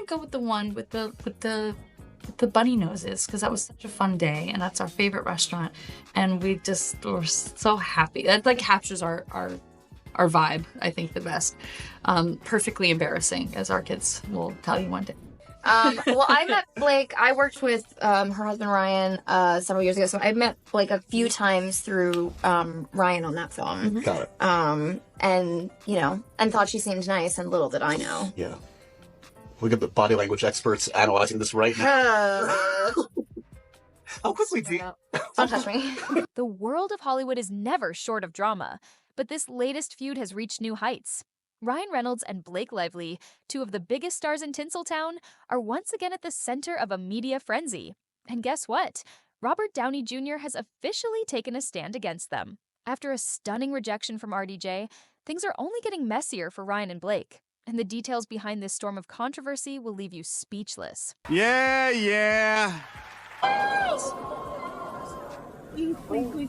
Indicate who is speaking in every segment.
Speaker 1: go with the one with the bunny noses, because that was such a fun day, and that's our favorite restaurant, and we just were so happy. That like captures our vibe, I think, the best. Perfectly embarrassing, as our kids will tell you one day.
Speaker 2: Well, I met Blake. I worked with her husband Ryan several years ago, so I met Blake a few times through Ryan on that film.
Speaker 3: Got it.
Speaker 2: And and thought she seemed nice, and little did I know.
Speaker 3: Yeah. We got the body language experts analyzing this right now. How quickly do you...
Speaker 2: Don't touch me.
Speaker 4: The world of Hollywood is never short of drama, but this latest feud has reached new heights. Ryan Reynolds and Blake Lively, two of the biggest stars in Tinseltown, are once again at the center of a media frenzy. And guess what? Robert Downey Jr. has officially taken a stand against them. After a stunning rejection from RDJ, things are only getting messier for Ryan and Blake. And the details behind this storm of controversy will leave you speechless.
Speaker 5: Yeah.
Speaker 6: Please.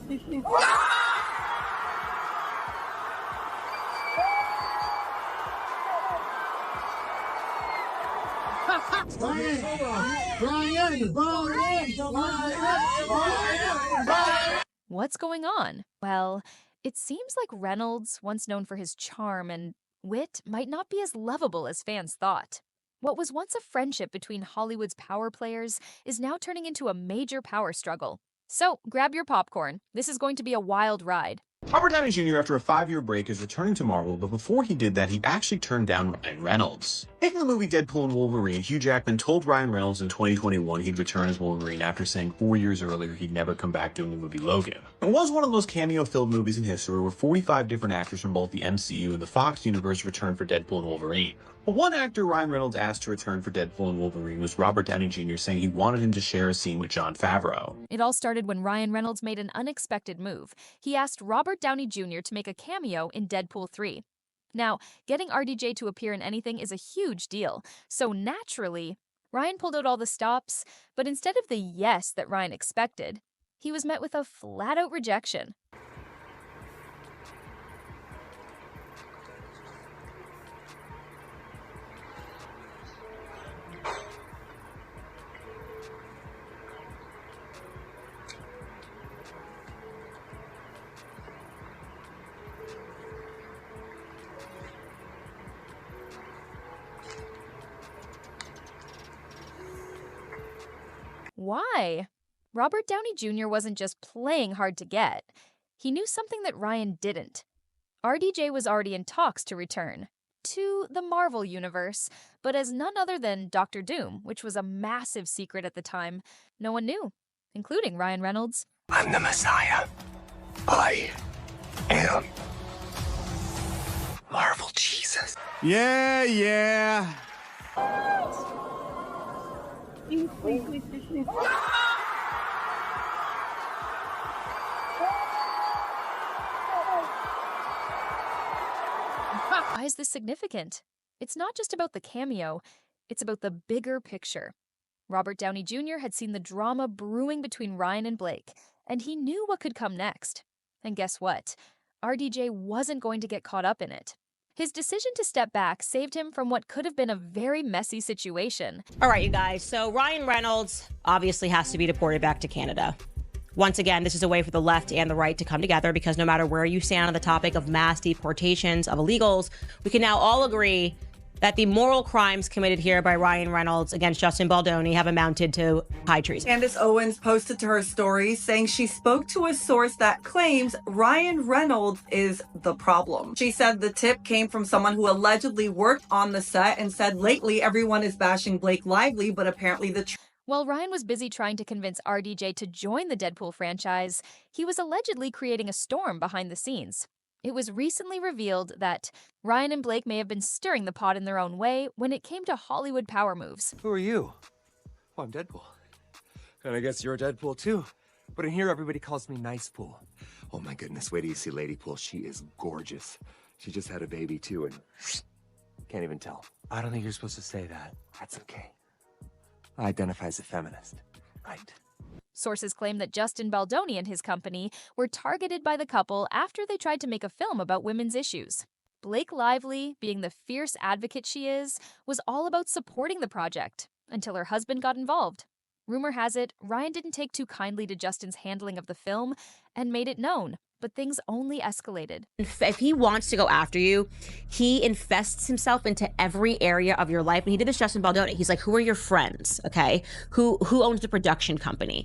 Speaker 4: What's going on? Well, it seems like Reynolds, once known for his charm and wit, might not be as lovable as fans thought. What was once a friendship between Hollywood's power players is now turning into a major power struggle. So, grab your popcorn. This is going to be a wild ride.
Speaker 5: Robert Downey Jr., after a 5-year break, is returning to Marvel, but before he did that, he actually turned down Ryan Reynolds. Making the movie Deadpool and Wolverine, Hugh Jackman told Ryan Reynolds in 2021 he'd return as Wolverine after saying 4 years earlier he'd never come back doing the movie Logan. It was one of those cameo-filled movies in history where 45 different actors from both the MCU and the Fox universe returned for Deadpool and Wolverine. But one actor Ryan Reynolds asked to return for Deadpool and Wolverine was Robert Downey Jr., saying he wanted him to share a scene with Jon Favreau.
Speaker 4: It all started when Ryan Reynolds made an unexpected move. He asked Robert Downey Jr. to make a cameo in Deadpool 3. Now, getting RDJ to appear in anything is a huge deal, so naturally, Ryan pulled out all the stops, but instead of the yes that Ryan expected, he was met with a flat-out rejection. Why? Robert Downey Jr. wasn't just playing hard to get. He knew something that Ryan didn't. RDJ was already in talks to return to the Marvel universe, but as none other than Dr. Doom, which was a massive secret at the time. No one knew, including Ryan Reynolds.
Speaker 7: I'm the Messiah. I am Marvel Jesus.
Speaker 5: Yeah.
Speaker 6: Please.
Speaker 4: Why is this significant? It's not just about the cameo, it's about the bigger picture. Robert Downey Jr. had seen the drama brewing between Ryan and Blake, and he knew what could come next. And guess what? RDJ wasn't going to get caught up in it. His decision to step back saved him from what could have been a very messy situation.
Speaker 8: All right, you guys. So Ryan Reynolds obviously has to be deported back to Canada. Once again, this is a way for the left and the right to come together because no matter where you stand on the topic of mass deportations of illegals, we can now all agree that the moral crimes committed here by Ryan Reynolds against Justin Baldoni have amounted to high treason.
Speaker 9: Candace Owens posted to her story saying she spoke to a source that claims Ryan Reynolds is the problem. She said the tip came from someone who allegedly worked on the set and said lately everyone is bashing Blake Lively, but apparently
Speaker 4: While Ryan was busy trying to convince RDJ to join the Deadpool franchise, he was allegedly creating a storm behind the scenes. It was recently revealed that Ryan and Blake may have been stirring the pot in their own way when it came to Hollywood power moves.
Speaker 7: Who are you? Well, I'm Deadpool. And I guess you're Deadpool too. But in here, everybody calls me Nice Pool. Oh my goodness, wait till you see Lady Pool. She is gorgeous. She just had a baby too, and can't even tell. I don't think you're supposed to say that. That's okay. I identify as a feminist, right?
Speaker 4: Sources claim that Justin Baldoni and his company were targeted by the couple after they tried to make a film about women's issues. Blake Lively, being the fierce advocate she is, was all about supporting the project until her husband got involved. Rumor has it, Ryan didn't take too kindly to Justin's handling of the film and made it known, but things only escalated.
Speaker 8: If he wants to go after you, he infests himself into every area of your life. And he did this Justin Baldoni. He's like, who are your friends, okay? Who owns the production company?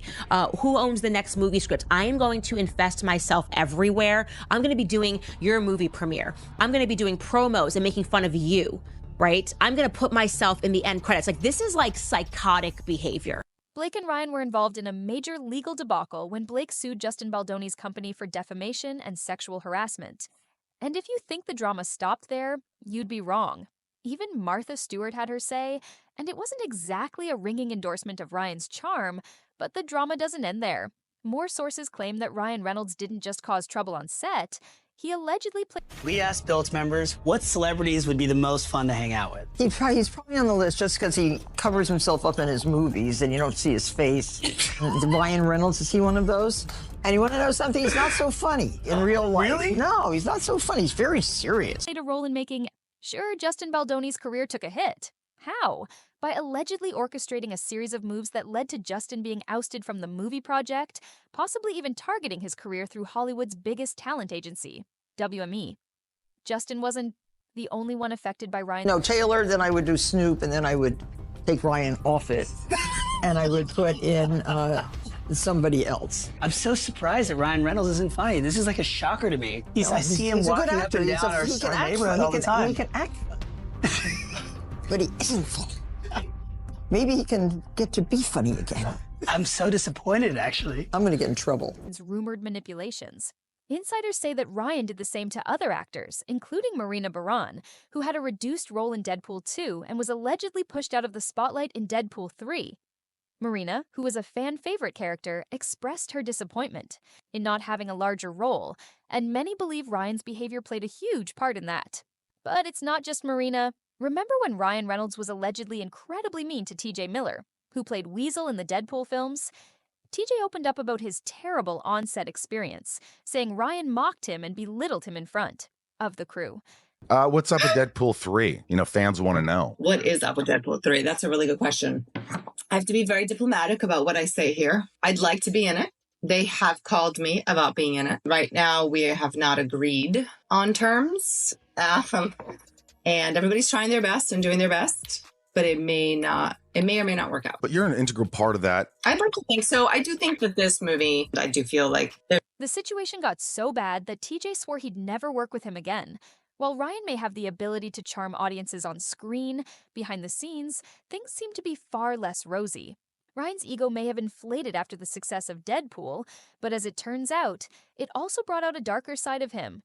Speaker 8: Who owns the next movie script? I am going to infest myself everywhere. I'm going to be doing your movie premiere. I'm going to be doing promos and making fun of you, right? I'm going to put myself in the end credits. Like, this is like psychotic behavior.
Speaker 4: Blake and Ryan were involved in a major legal debacle when Blake sued Justin Baldoni's company for defamation and sexual harassment. And if you think the drama stopped there, you'd be wrong. Even Martha Stewart had her say, and it wasn't exactly a ringing endorsement of Ryan's charm, but the drama doesn't end there. More sources claim that Ryan Reynolds didn't just cause trouble on set, he allegedly played...
Speaker 10: We asked Biltz members what celebrities would be the most fun to hang out with.
Speaker 11: He's probably on the list just because he covers himself up in his movies and you don't see his face. Ryan Reynolds, is he one of those? And you want to know something? He's not so funny in real life.
Speaker 10: Really?
Speaker 11: No, he's not so funny. He's very serious.
Speaker 4: ...played a role in making... Sure, Justin Baldoni's career took a hit. How? By allegedly orchestrating a series of moves that led to Justin being ousted from the movie project, possibly even targeting his career through Hollywood's biggest talent agency, WME. Justin wasn't the only one affected by Ryan.
Speaker 11: No, Taylor, then I would do Snoop, and then I would take Ryan off it, and I would put in somebody else.
Speaker 10: I'm so surprised that Ryan Reynolds isn't funny. This is like a shocker to me. I see him walking up and down our neighborhood all the time.
Speaker 11: He can act funny. But he isn't funny. Maybe he can get to be funny again.
Speaker 10: I'm so disappointed, actually.
Speaker 11: I'm gonna get in trouble.
Speaker 4: Rumored manipulations. Insiders say that Ryan did the same to other actors, including Marina Baran, who had a reduced role in Deadpool 2 and was allegedly pushed out of the spotlight in Deadpool 3. Marina, who was a fan-favorite character, expressed her disappointment in not having a larger role, and many believe Ryan's behavior played a huge part in that. But it's not just Marina. Remember when Ryan Reynolds was allegedly incredibly mean to TJ Miller, who played Weasel in the Deadpool films? TJ opened up about his terrible on-set experience, saying Ryan mocked him and belittled him in front of the crew.
Speaker 12: What's up with Deadpool 3? You know, fans want to know.
Speaker 13: What is up with Deadpool 3? That's a really good question. I have to be very diplomatic about what I say here. I'd like to be in it. They have called me about being in it. Right now, we have not agreed on terms. And everybody's trying their best and doing their best, but it may or may not work out.
Speaker 12: But you're an integral part of that.
Speaker 13: I'd like to think so. I do think that this movie, I do feel like...
Speaker 4: The situation got so bad that TJ swore he'd never work with him again. While Ryan may have the ability to charm audiences on screen, behind the scenes, things seem to be far less rosy. Ryan's ego may have inflated after the success of Deadpool, but as it turns out, it also brought out a darker side of him.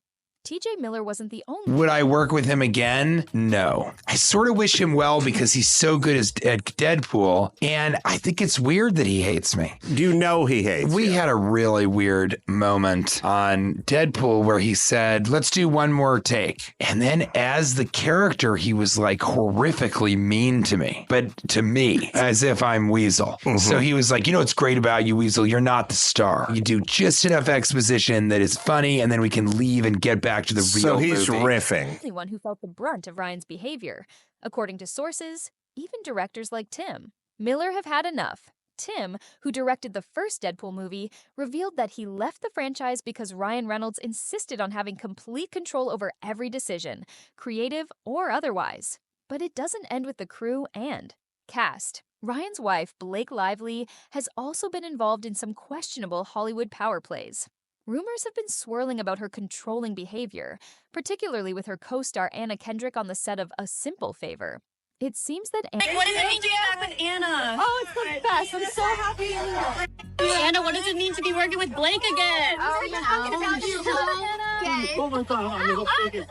Speaker 4: TJ Miller wasn't the only.
Speaker 14: Would I work with him again? No. I sort of wish him well because he's so good at Deadpool, and I think it's weird that he hates me.
Speaker 15: Do you know he hates
Speaker 14: We
Speaker 15: you?
Speaker 14: had a really weird moment on Deadpool where he said, let's do one more take. And then as the character, he was like horrifically mean to me, but to me, as if I'm Weasel.
Speaker 15: Mm-hmm.
Speaker 14: So he was like, you know what's great about you, Weasel? You're not the star. You do just enough exposition that is funny, and then we can leave and get back to the real
Speaker 15: So he's
Speaker 14: movie.
Speaker 15: riffing.
Speaker 4: The only one who felt the brunt of Ryan's behavior. According to sources, even directors like Tim Miller have had enough. Tim, who directed the first Deadpool movie, revealed that he left the franchise because Ryan Reynolds insisted on having complete control over every decision, creative or otherwise. But it doesn't end with the crew and cast. Ryan's wife, Blake Lively, has also been involved in some questionable Hollywood power plays. Rumors have been swirling about her controlling behavior, particularly with her co-star Anna Kendrick on the set of A Simple Favor. It seems that Anna...
Speaker 16: What does it mean to be back with Anna? Oh, it's the best. I'm so happy. Anna, what does it mean to be working with Blake again? Oh, you know. Okay. Oh, my God.